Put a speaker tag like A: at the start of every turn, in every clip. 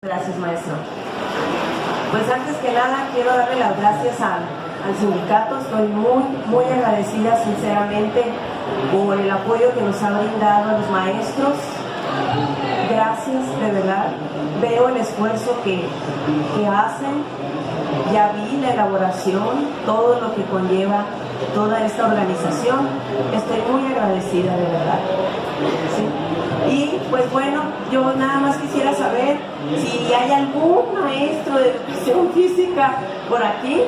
A: Gracias, maestro. Pues antes que nada quiero darle las gracias al sindicato. Estoy muy agradecida sinceramente por el apoyo que nos ha brindado a los maestros. Gracias, de verdad. Veo el esfuerzo que hacen. Ya vi la elaboración, todo lo que conlleva toda esta organización. Estoy muy agradecida, de verdad. ¿Sí? Y pues bueno, yo nada más quisiera saber si hay algún maestro de educación física por aquí,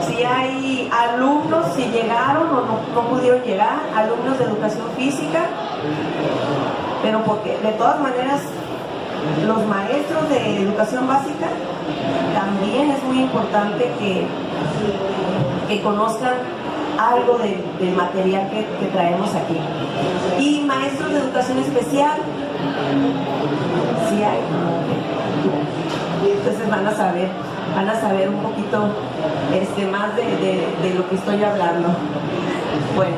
A: si hay alumnos, si llegaron o no pudieron llegar, alumnos de educación física, pero porque de todas maneras los maestros de educación básica también es muy importante que conozcan algo del material que traemos aquí. Y maestros de educación especial, sí hay. Entonces van a saber un poquito más de lo que estoy hablando. Bueno,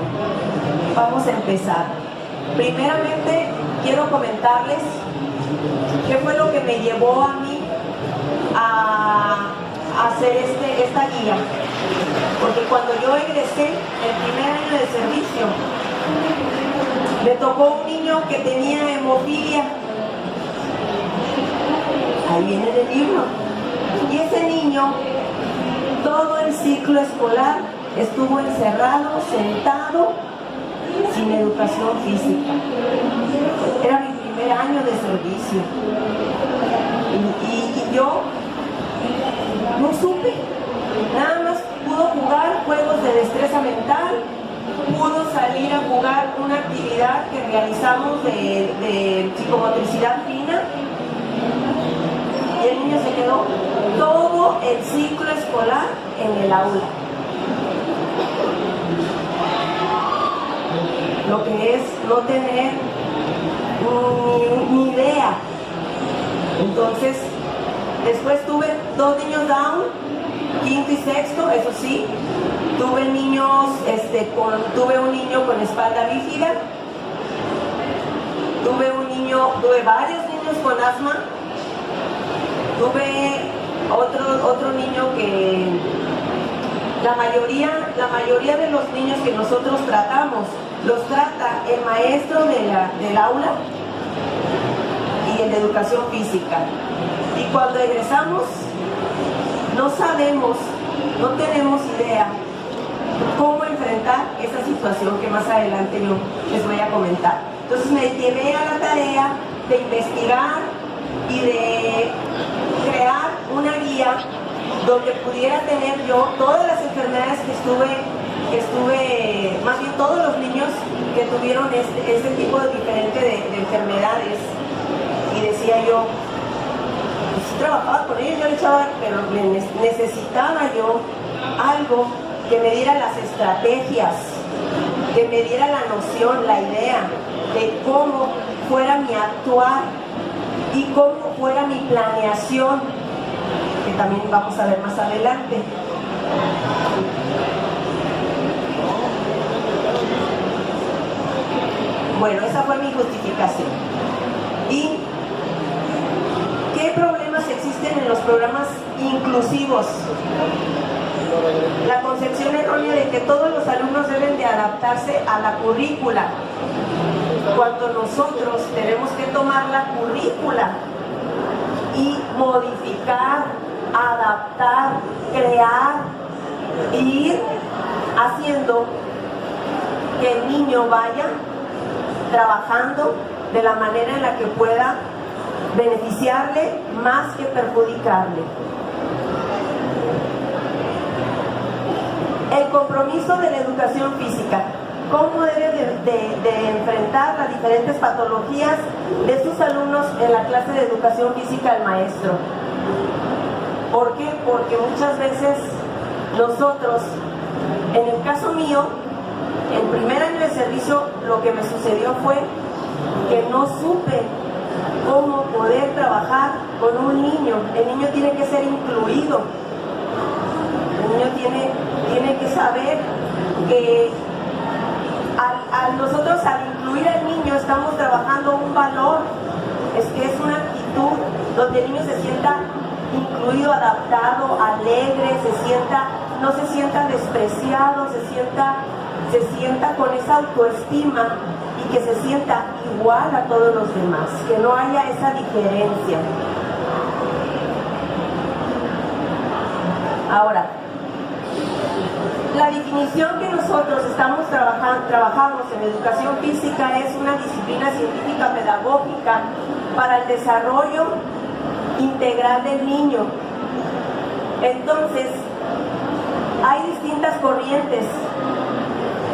A: vamos a empezar. Primeramente quiero comentarles qué fue lo que me llevó a mí a hacer esta guía. Porque cuando yo egresé el primer año de servicio, me tocó un niño que tenía hemofilia. Ahí viene el libro. Y ese niño, todo el ciclo escolar, estuvo encerrado, sentado, sin educación física. Era mi primer año de servicio. Y yo no supe. Nada más pudo jugar juegos de destreza mental, pudo salir a jugar una actividad que realizamos de psicomotricidad fina, y el niño se quedó todo el ciclo escolar en el aula. Lo que es no tener ni idea. Entonces, después tuve 2 niños Down, quinto y sexto, eso sí. Tuve un niño con espalda bífida. Tuve varios niños con asma. Tuve otro niño que la mayoría de los niños que nosotros tratamos, los trata el maestro del aula y el de educación física. Y cuando egresamos, no sabemos, no tenemos idea cómo enfrentar esa situación que más adelante yo les voy a comentar. Entonces me llevé a la tarea de investigar y de crear una guía donde pudiera tener yo todas las enfermedades que estuve, más bien todos los niños que tuvieron este tipo diferente de enfermedades. Y decía yo, trabajaba con ellos, yo le echaba, pero necesitaba yo algo que me diera las estrategias, que me diera la noción, la idea de cómo fuera mi actuar y cómo fuera mi planeación, que también vamos a ver más adelante. Bueno, esa fue mi justificación. ¿Y qué problemas existen en los programas inclusivos? La concepción errónea de que todos los alumnos deben de adaptarse a la currícula, cuando nosotros tenemos que tomar la currícula y modificar, adaptar, crear, e ir haciendo que el niño vaya trabajando de la manera en la que pueda beneficiarle más que perjudicarle. El compromiso de la educación física. ¿Cómo debe de enfrentar las diferentes patologías de sus alumnos en la clase de educación física el maestro? ¿Por qué? Porque muchas veces nosotros, en el caso mío, el primer año de servicio, lo que me sucedió fue que no supe cómo poder trabajar con un niño. El niño tiene que ser incluido. El niño tiene que saber que nosotros al incluir al niño estamos trabajando un valor, es que es una actitud donde el niño se sienta incluido, adaptado, alegre, no se sienta despreciado, se sienta con esa autoestima y que se sienta igual a todos los demás, que no haya esa diferencia. Ahora, la definición que nosotros trabajamos en educación física es una disciplina científica pedagógica para el desarrollo integral del niño. Entonces, hay distintas corrientes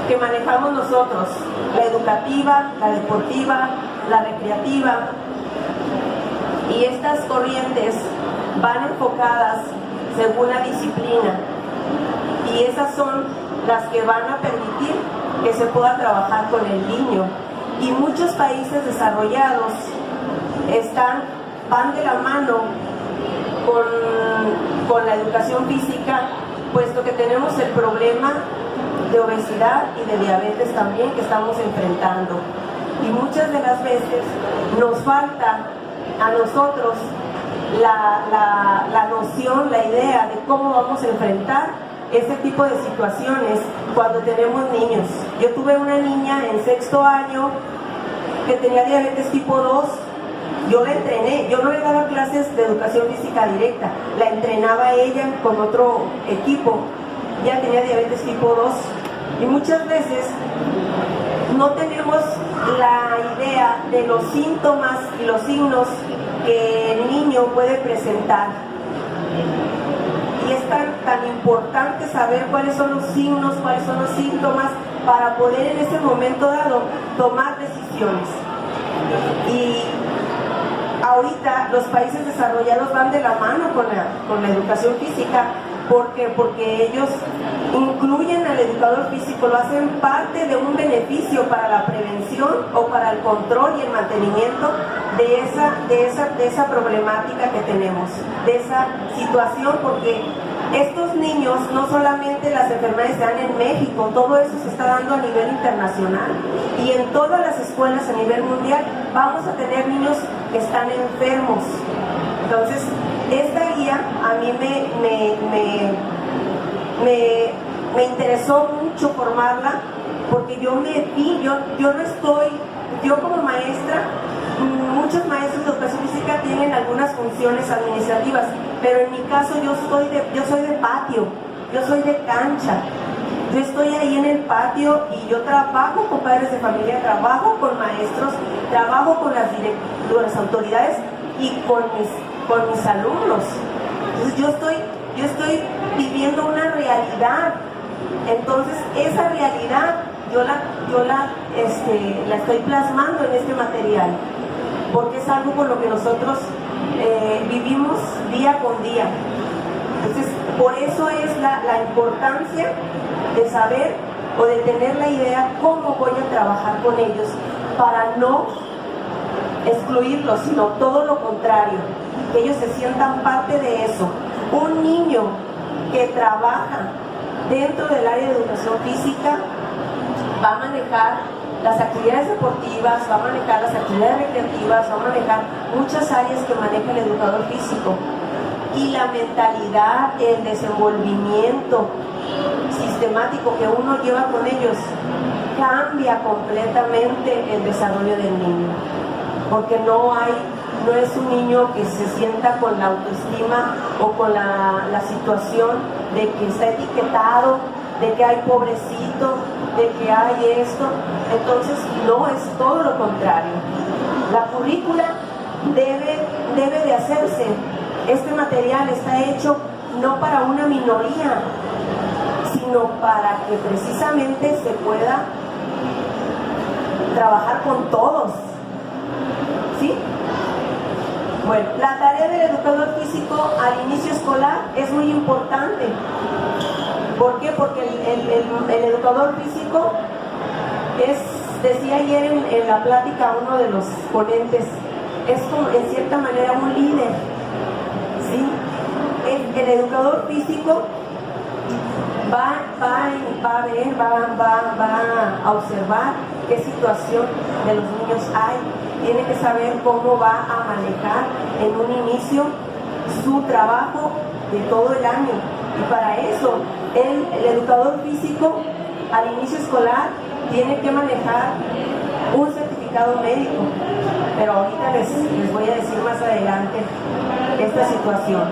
A: que manejamos nosotros: la educativa, la deportiva, la recreativa, y estas corrientes van enfocadas según la disciplina, y esas son las que van a permitir que se pueda trabajar con el niño. Y muchos países desarrollados van de la mano con la educación física, puesto que tenemos el problema de obesidad y de diabetes también que estamos enfrentando. Y muchas de las veces nos falta a nosotros la noción, la idea de cómo vamos a enfrentar este tipo de situaciones cuando tenemos niños. Yo tuve una niña en 6º año que tenía diabetes tipo 2. Yo la entrené, yo no le daba clases de educación física directa, la entrenaba ella con otro equipo. Ya tenía diabetes tipo 2, y muchas veces no tenemos la idea de los síntomas y los signos que el niño puede presentar. Y es tan importante saber cuáles son los signos, cuáles son los síntomas, para poder en ese momento dado tomar decisiones. Y ahorita los países desarrollados van de la mano con la educación física. ¿Por qué? Porque ellos incluyen al educador físico, lo hacen parte de un beneficio para la prevención o para el control y el mantenimiento de esa problemática que tenemos, de esa situación, porque estos niños, no solamente las enfermedades se dan en México, todo eso se está dando a nivel internacional, y en todas las escuelas a nivel mundial vamos a tener niños que están enfermos. Entonces, esta guía a mí me interesó mucho formarla, porque yo como maestra, muchos maestros de educación física tienen algunas funciones administrativas, pero en mi caso yo soy de patio, yo soy de cancha. Yo estoy ahí en el patio y yo trabajo con padres de familia, trabajo con maestros, trabajo con las autoridades y con mis alumnos. Entonces yo estoy viviendo una realidad. Entonces esa realidad yo la estoy plasmando en este material, porque es algo con lo que nosotros vivimos día con día. Entonces, por eso es la importancia de saber o de tener la idea cómo voy a trabajar con ellos, para no excluirlos, sino todo lo contrario, que ellos se sientan parte de eso. Un niño que trabaja dentro del área de educación física va a manejar las actividades deportivas, va a manejar las actividades recreativas, va a manejar muchas áreas que maneja el educador físico. Y la mentalidad, el desenvolvimiento sistemático que uno lleva con ellos cambia completamente el desarrollo del niño, porque no es un niño que se sienta con la autoestima o con la situación de que está etiquetado, de que hay pobrecito, de que hay esto. Entonces no, es todo lo contrario. La currícula debe de hacerse. Este material está hecho no para una minoría, sino para que precisamente se pueda trabajar con todos. ¿Sí? Bueno, la tarea del educador físico al inicio escolar es muy importante. ¿Por qué? Porque el educador físico decía ayer en la plática uno de los ponentes, es como en cierta manera un líder. ¿Sí? El educador físico va a ver, va a observar qué situación de los niños hay, tiene que saber cómo va a manejar en un inicio su trabajo de todo el año. Y para eso, el educador físico al inicio escolar tiene que manejar un certificado médico, pero ahorita les voy a decir más adelante esta situación.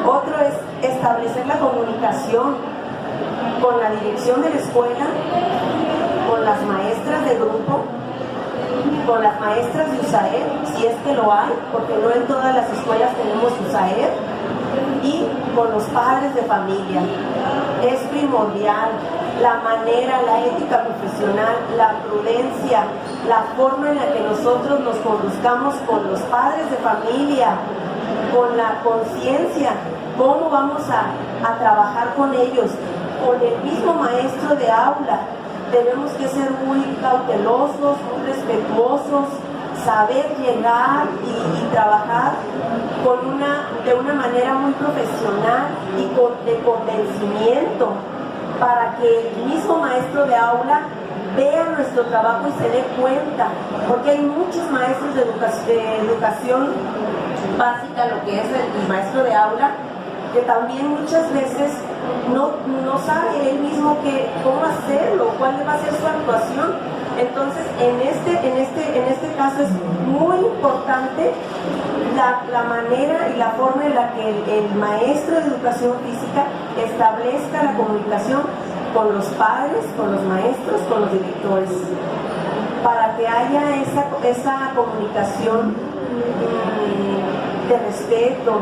A: Otro es establecer la comunicación con la dirección de la escuela, con las maestras de grupo, con las maestras de USAER, si es que lo hay, porque no en todas las escuelas tenemos USAER, y con los padres de familia. Es primordial la manera, la ética profesional, la prudencia, la forma en la que nosotros nos conduzcamos con los padres de familia, con la conciencia, cómo vamos a trabajar con ellos, con el mismo maestro de aula. Tenemos que ser muy cautelosos, muy respetuosos, saber llegar y trabajar de una manera muy profesional y de convencimiento, para que el mismo maestro de aula vea nuestro trabajo y se dé cuenta, porque hay muchos maestros de educación básica, lo que es el maestro de aula, que también muchas veces no sabe él mismo cómo hacerlo, cuál va a ser su actuación. Entonces, en este caso es muy importante la manera y la forma en la que el maestro de educación física establezca la comunicación con los padres, con los maestros, con los directores, para que haya esa comunicación de respeto,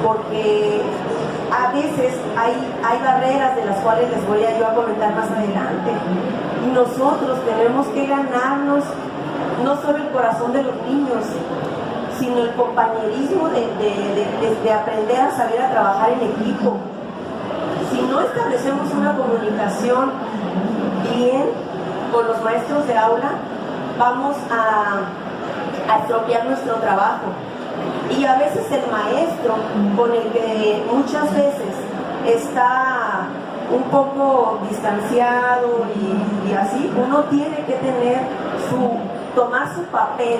A: porque a veces hay barreras de las cuales les voy a comentar más adelante, y nosotros tenemos que ganarnos no solo el corazón de los niños, sino el compañerismo de aprender a saber a trabajar en equipo. Si no establecemos una comunicación bien con los maestros de aula, vamos a estropear nuestro trabajo. Y a veces el maestro, con el que muchas veces está un poco distanciado y así, uno tiene que tomar su papel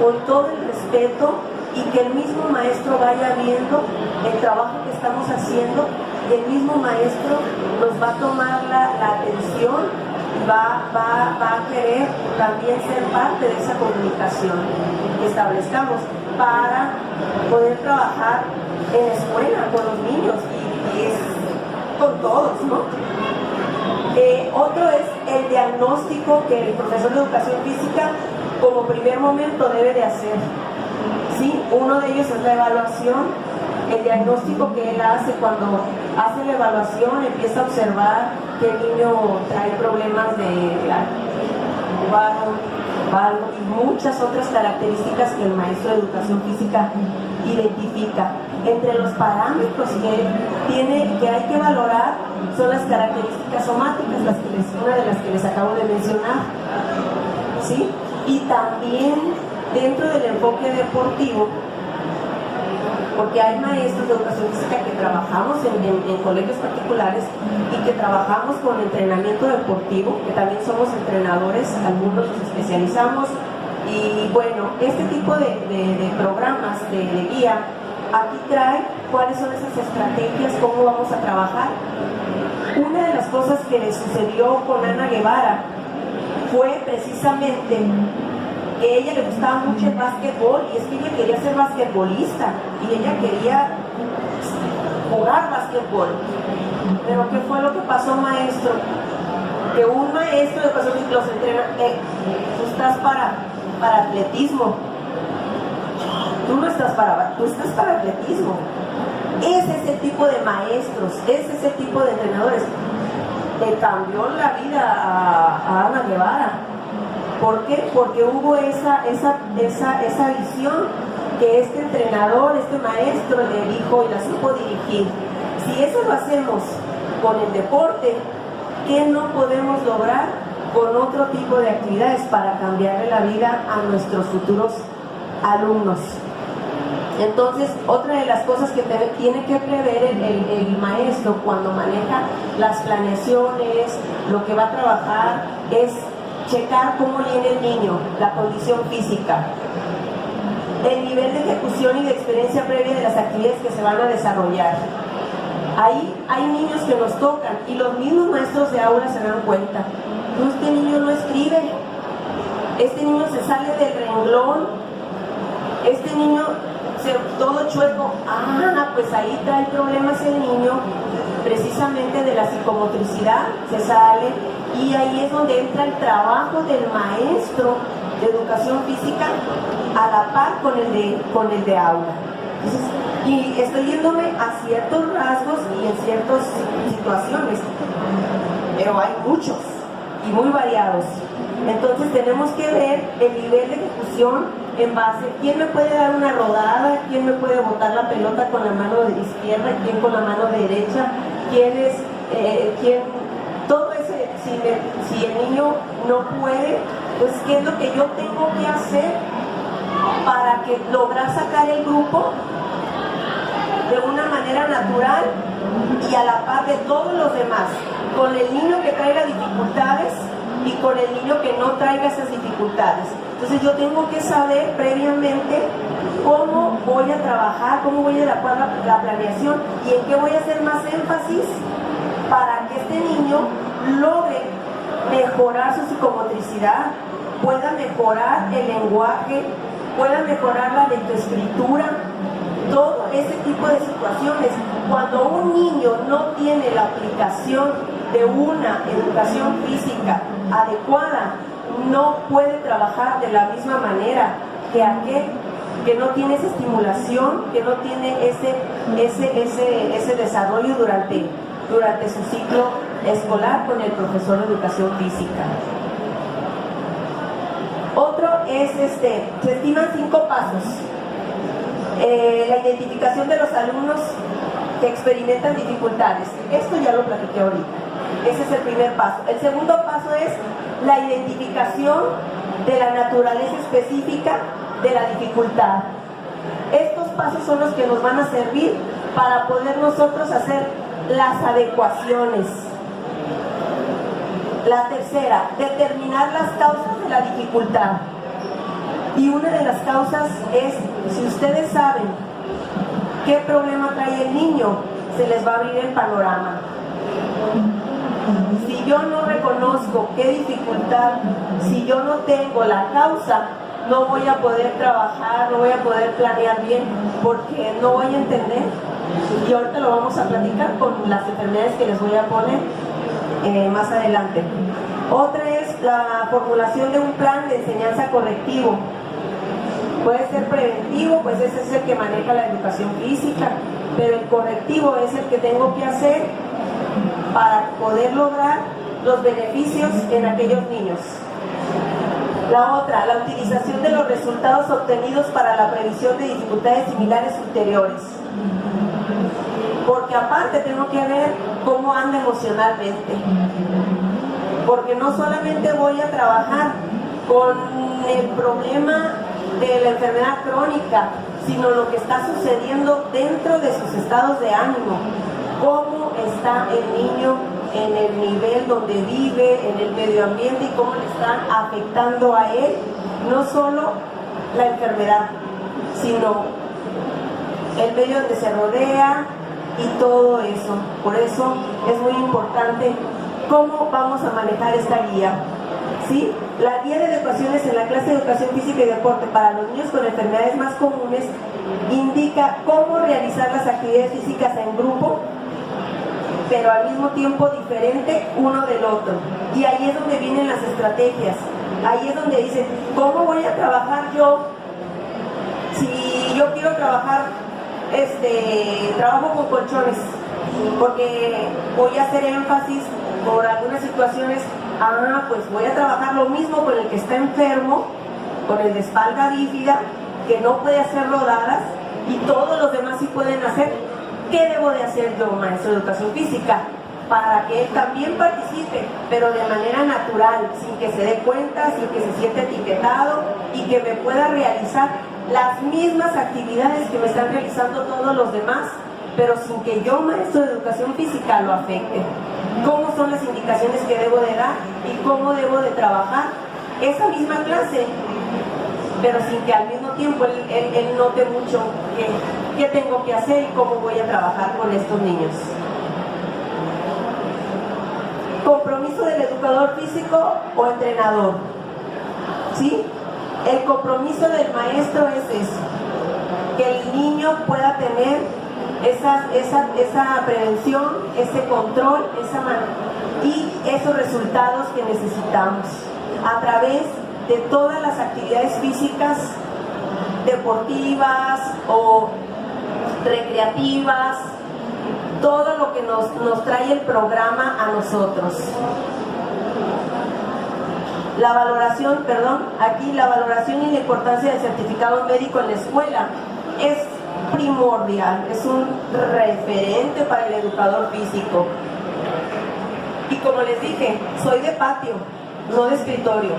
A: con todo el respeto, y que el mismo maestro vaya viendo el trabajo que estamos haciendo, y el mismo maestro nos va a tomar la atención y va a querer también ser parte de esa comunicación que establezcamos para poder trabajar en la escuela con los niños, y es con todos, ¿no? Otro es el diagnóstico que el profesor de educación física como primer momento debe de hacer. ¿Sí? Uno de ellos es la evaluación, el diagnóstico que él hace cuando hace la evaluación, empieza a observar que el niño trae problemas de valgo y muchas otras características que el maestro de educación física identifica. Entre los parámetros que hay que valorar son las características somáticas, una de las que les acabo de mencionar, ¿sí? Y también dentro del enfoque deportivo, porque hay maestros de educación física que trabajamos en colegios particulares y que trabajamos con entrenamiento deportivo, que también somos entrenadores, algunos nos especializamos, y bueno, este tipo de programas de guía aquí trae cuáles son esas estrategias, cómo vamos a trabajar. Una de las cosas que le sucedió con Ana Guevara fue precisamente que a ella le gustaba mucho el básquetbol, y es que ella quería ser basquetbolista y ella quería jugar básquetbol. Pero ¿qué fue lo que pasó, maestro? Que un maestro de educación física los entrena, tú estás para atletismo, tú estás para atletismo. Es ese tipo de maestros, es ese tipo de entrenadores. Le cambió la vida a Ana Guevara. ¿Por qué? Porque hubo esa visión que este entrenador, este maestro le dijo y la supo dirigir. Si eso lo hacemos con el deporte, ¿qué no podemos lograr con otro tipo de actividades para cambiarle la vida a nuestros futuros alumnos? Entonces, otra de las cosas que tiene que prever el maestro cuando maneja las planeaciones, lo que va a trabajar, es checar cómo viene el niño, la condición física, el nivel de ejecución y de experiencia previa de las actividades que se van a desarrollar. Ahí hay niños que nos tocan y los mismos maestros de aula se dan cuenta. No, este niño no escribe, este niño se sale del renglón, este niño todo chueco. Pues ahí trae problemas el niño, precisamente de la psicomotricidad, se sale, y ahí es donde entra el trabajo del maestro de educación física a la par con el de aula. Entonces, y estoy yéndome a ciertos rasgos y en ciertas situaciones, pero hay muchos y muy variados. Entonces tenemos que ver el nivel de ejecución en base, ¿quién me puede dar una rodada? ¿Quién me puede botar la pelota con la mano izquierda? ¿Quién con la mano derecha? ¿Quién? Todo ese, si el niño no puede, pues ¿qué es lo que yo tengo que hacer para que lograr sacar el grupo de una manera natural y a la par de todos los demás, con el niño que traiga dificultades y con el niño que no traiga esas dificultades? Entonces yo tengo que saber previamente cómo voy a trabajar, cómo voy a adecuar la planeación y en qué voy a hacer más énfasis para que este niño logre mejorar su psicomotricidad, pueda mejorar el lenguaje, pueda mejorar la lectoescritura, todo ese tipo de situaciones. Cuando un niño no tiene la aplicación de una educación física adecuada, no puede trabajar de la misma manera que aquel que no tiene esa estimulación, que no tiene ese desarrollo durante su ciclo escolar con el profesor de educación física. Otro es, se estiman 5 pasos. La identificación de los alumnos que experimentan dificultades. Esto ya lo platiqué ahorita. Ese es el primer paso. El segundo paso es la identificación de la naturaleza específica de la dificultad. Estos pasos son los que nos van a servir para poder nosotros hacer las adecuaciones. La tercera, determinar las causas de la dificultad. Y una de las causas es, si ustedes saben qué problema trae el niño, se les va a abrir el panorama. Si yo no reconozco qué dificultad, si yo no tengo la causa, no voy a poder trabajar, no voy a poder planear bien, porque no voy a entender. Y ahorita lo vamos a platicar con las enfermedades que les voy a poner más adelante. Otra es la formulación de un plan de enseñanza correctivo. Puede ser preventivo, pues ese es el que maneja la educación física, pero el correctivo es el que tengo que hacer para poder lograr los beneficios en aquellos niños. La otra, la utilización de los resultados obtenidos para la previsión de dificultades similares ulteriores. Porque aparte tengo que ver cómo anda emocionalmente. Porque no solamente voy a trabajar con el problema de la enfermedad crónica, sino lo que está sucediendo dentro de sus estados de ánimo. Cómo está el niño en el nivel donde vive, en el medio ambiente, y cómo le están afectando a él, no solo la enfermedad, sino el medio donde se rodea y todo eso. Por eso es muy importante cómo vamos a manejar esta guía. ¿Sí? La guía de adecuaciones en la clase de educación física y deporte para los niños con enfermedades más comunes indica cómo realizar las actividades físicas en grupo, pero al mismo tiempo diferente uno del otro. Y ahí es donde vienen las estrategias. Ahí es donde dicen, ¿cómo voy a trabajar yo? Si yo quiero trabajar, trabajo con colchones, porque voy a hacer énfasis por algunas situaciones. Pues voy a trabajar lo mismo con el que está enfermo, con el de espalda bífida, que no puede hacer rodadas, y todos los demás sí pueden hacer. ¿Qué debo de hacer yo, maestro de educación física? Para que él también participe, pero de manera natural, sin que se dé cuenta, sin que se sienta etiquetado, y que me pueda realizar las mismas actividades que me están realizando todos los demás, pero sin que yo, maestro de educación física, lo afecte. cómo son las indicaciones que debo de dar y cómo debo de trabajar esa misma clase, pero sin que al mismo tiempo él note mucho qué tengo que hacer y cómo voy a trabajar con estos niños. Compromiso del educador físico o entrenador, ¿sí? El compromiso del maestro es eso, que el niño pueda tener esa prevención, ese control, y esos resultados que necesitamos a través de todas las actividades físicas, deportivas o recreativas, todo lo que nos trae el programa a nosotros. La valoración, aquí la valoración y la importancia del certificado médico en la escuela es primordial, es un referente para el educador físico. Y como les dije, soy de patio, no de escritorio.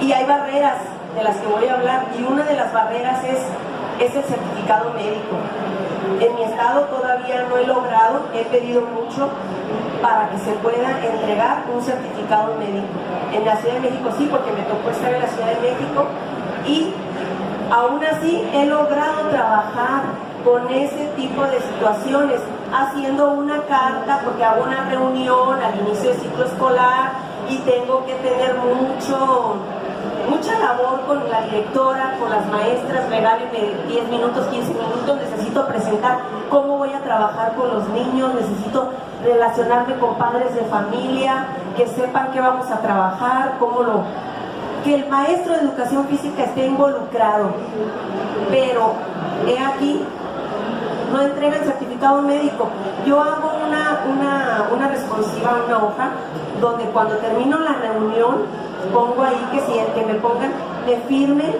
A: Y hay barreras de las que voy a hablar, y una de las barreras es el certificado médico. En mi estado todavía no he logrado, he pedido mucho para que se pueda entregar un certificado médico. En la Ciudad de México sí, porque me tocó estar en la Ciudad de México, y aún así he logrado trabajar con ese tipo de situaciones, haciendo una carta, porque hago una reunión al inicio del ciclo escolar y tengo que tener mucha labor con la directora, con las maestras, regálenme 10 minutos, 15 minutos, necesito presentar cómo voy a trabajar con los niños, necesito relacionarme con padres de familia, que sepan qué vamos a trabajar, que el maestro de educación física esté involucrado, pero he aquí, no entrega el certificado médico. Yo hago una responsiva, una hoja, donde cuando termino la reunión, pongo ahí que me firmen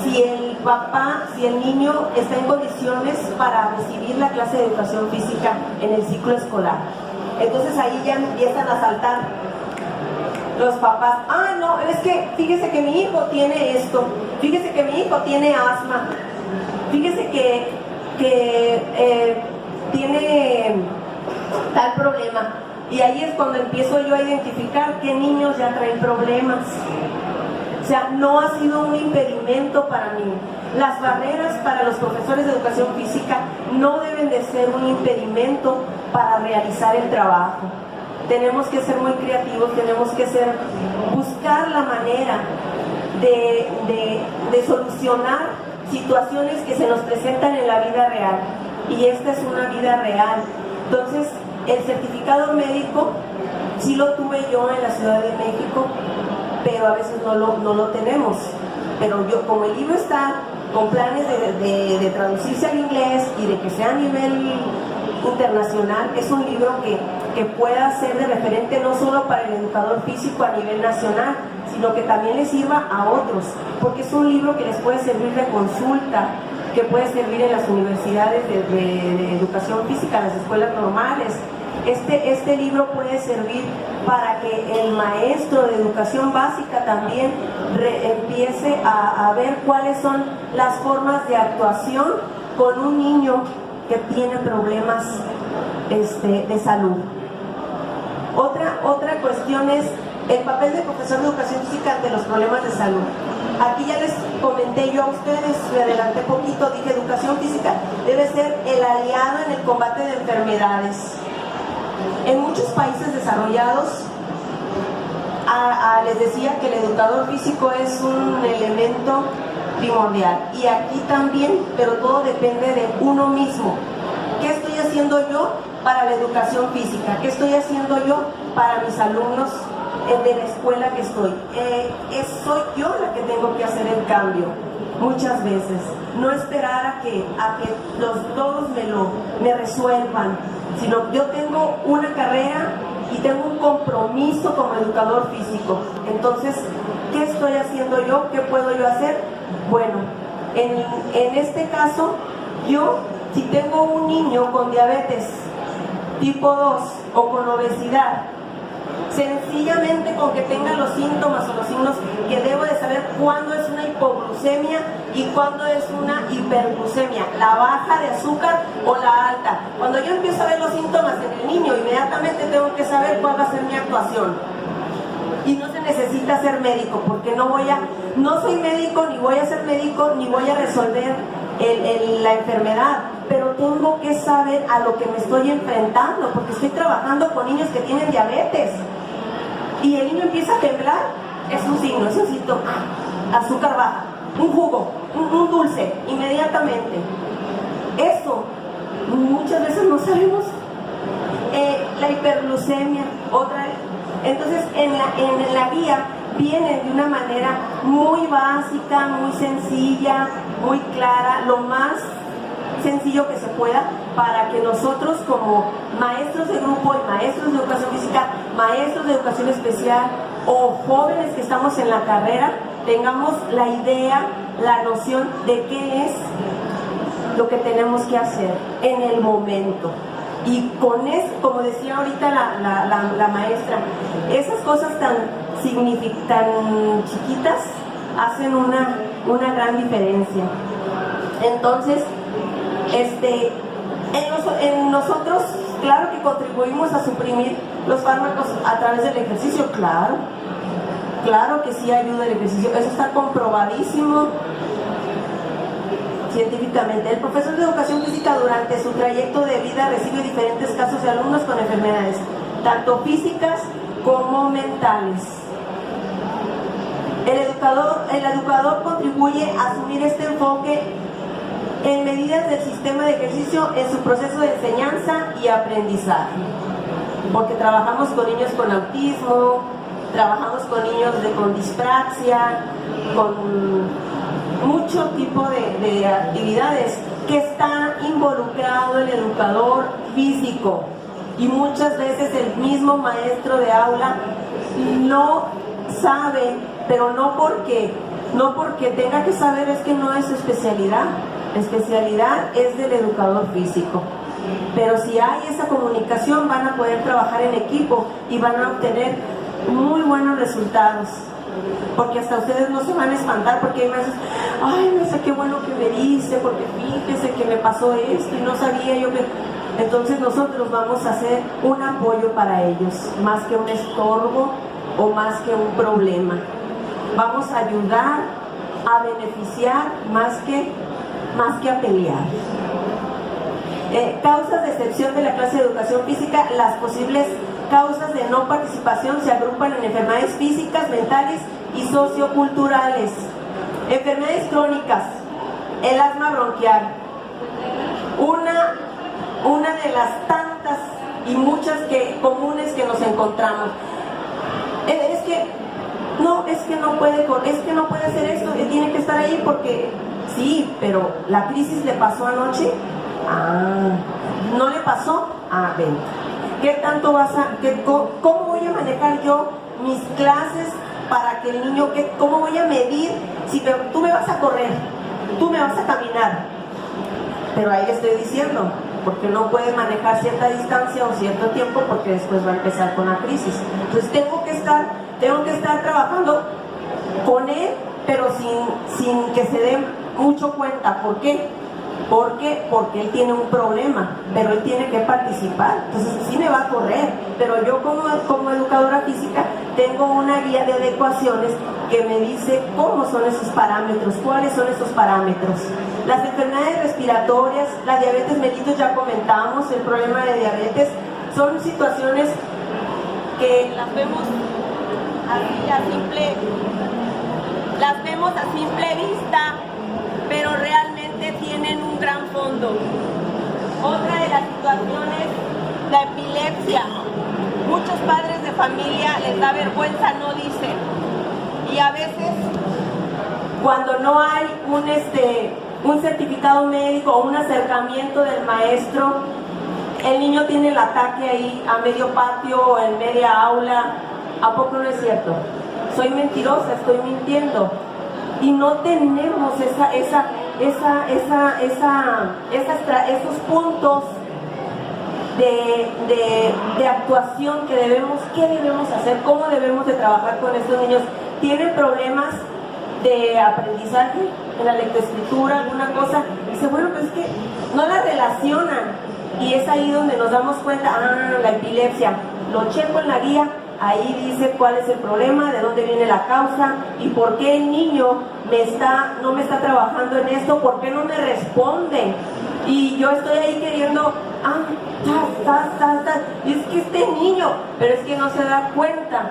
A: si el papá, si el niño está en condiciones para recibir la clase de educación física en el ciclo escolar. Entonces ahí ya empiezan a saltar los papás. Ah, no, es que fíjese que mi hijo tiene esto, fíjese que mi hijo tiene asma, fíjese que tiene tal problema. Y ahí es cuando empiezo yo a identificar qué niños ya traen problemas. O sea, no ha sido un impedimento para mí. Las barreras para los profesores de educación física no deben de ser un impedimento para realizar el trabajo. Tenemos que ser muy creativos, tenemos que buscar la manera de solucionar situaciones que se nos presentan en la vida real. Y esta es una vida real. Entonces, el certificado médico sí lo tuve yo en la Ciudad de México, pero a veces no lo tenemos. Pero yo, como el libro está con planes de traducirse al inglés y de que sea a nivel internacional, es un libro que pueda ser de referente no solo para el educador físico a nivel nacional, sino que también le sirva a otros, porque es un libro que les puede servir de consulta, que puede servir en las universidades de educación física, en las escuelas normales. Este libro puede servir para que el maestro de educación básica también empiece a ver cuáles son las formas de actuación con un niño que tiene problemas de salud. Otra cuestión es el papel del profesor de educación física ante los problemas de salud. Aquí ya les comenté yo a ustedes, me adelanté poquito, dije educación física debe ser el aliado en el combate de enfermedades. En muchos países desarrollados, les decía que el educador físico es un elemento primordial, y aquí también, pero todo depende de uno mismo. ¿Qué estoy haciendo yo para la educación física? ¿Qué estoy haciendo yo para mis alumnos de la escuela que estoy? Soy yo la que tengo que hacer el cambio muchas veces, no esperar a que todos me resuelvan, sino yo tengo una carrera y tengo un compromiso como educador físico. Entonces, ¿qué estoy haciendo yo? ¿Qué puedo yo hacer? Bueno, en este caso, yo, si tengo un niño con diabetes tipo 2 o con obesidad, Sencillamente con que tenga los síntomas o los signos, que debo de saber cuándo es una hipoglucemia y cuándo es una hiperglucemia, la baja de azúcar o la alta. Cuando yo empiezo a ver los síntomas en el niño, inmediatamente tengo que saber cuál va a ser mi actuación. Y no se necesita ser médico, porque no soy médico, ni voy a ser médico, ni voy a resolver la enfermedad, pero tengo que saber a lo que me estoy enfrentando, porque estoy trabajando con niños que tienen diabetes y el niño empieza a temblar, es un signo, es un síntoma. Azúcar baja, un jugo, un dulce, inmediatamente. Eso muchas veces no sabemos. La hiperglucemia, otra. Entonces en la guía vienen de una manera muy básica, muy sencilla, muy clara, lo más sencillo que se pueda, para que nosotros como maestros de grupo y maestros de educación física, maestros de educación especial o jóvenes que estamos en la carrera, tengamos la idea, la noción de qué es lo que tenemos que hacer en el momento. Y con eso, como decía ahorita la maestra, esas cosas tan chiquitas hacen una gran diferencia. Entonces, en nosotros, claro que contribuimos a suprimir los fármacos a través del ejercicio, claro que sí ayuda el ejercicio, eso está comprobadísimo científicamente. El profesor de educación física durante su trayecto de vida recibe diferentes casos de alumnos con enfermedades, tanto físicas como mentales. El educador contribuye a asumir este enfoque en medidas del sistema de ejercicio en su proceso de enseñanza y aprendizaje, porque trabajamos con niños con autismo, trabajamos con niños con dispraxia, con mucho tipo de actividades que está involucrado el educador físico, y muchas veces el mismo maestro de aula no sabe, pero no porque tenga que saber, es que no es su especialidad. La especialidad es del educador físico, pero si hay esa comunicación van a poder trabajar en equipo y van a obtener muy buenos resultados, porque hasta ustedes no se van a espantar, porque hay veces, ay, no sé qué bueno que me dice, porque fíjese que me pasó esto y no sabía yo que... Entonces nosotros vamos a hacer un apoyo para ellos, más que un estorbo o más que un problema. Vamos a ayudar a beneficiar más que a pelear. Causas de excepción de la clase de educación física. Las posibles causas de no participación se agrupan en enfermedades físicas, mentales y socioculturales. Enfermedades crónicas, el asma bronquial, una de las tantas y muchas comunes que nos encontramos. Es que no puede hacer esto, tiene que estar ahí porque sí, pero la crisis le pasó anoche. ¿No le pasó? Ven. ¿Qué tanto cómo voy a manejar yo mis clases para que el niño, cómo voy a medir si tú me vas a correr, tú me vas a caminar? Pero ahí le estoy diciendo, porque no puede manejar cierta distancia o cierto tiempo, porque después va a empezar con la crisis. Entonces tengo que estar trabajando con él, pero sin que se dé mucho cuenta. ¿Por qué? Porque él tiene un problema, pero él tiene que participar. Entonces sí me va a correr, pero yo como educadora física tengo una guía de adecuaciones que me dice cómo son esos parámetros, cuáles son esos parámetros. Las enfermedades respiratorias, la diabetes mellitus, ya comentamos, el problema de diabetes, son situaciones que las vemos a simple vista, pero realmente tienen un gran fondo. Otra de las situaciones, la epilepsia. Muchos padres de familia les da vergüenza, no dicen. Y a veces, cuando no hay un certificado médico o un acercamiento del maestro, el niño tiene el ataque ahí a medio patio o en media aula. ¿A poco no es cierto? Soy mentirosa, estoy mintiendo. Y no tenemos esos puntos de actuación que debemos, qué debemos hacer, cómo debemos de trabajar con estos niños. Tienen problemas de aprendizaje en la lectoescritura, alguna cosa, y dice, bueno, pues es que no la relacionan, y es ahí donde nos damos cuenta, la epilepsia, lo checo en la guía, ahí dice cuál es el problema, de dónde viene la causa y por qué el niño no me está trabajando en esto, por qué no me responde. Y yo estoy ahí queriendo, y es que este niño, pero es que no se da cuenta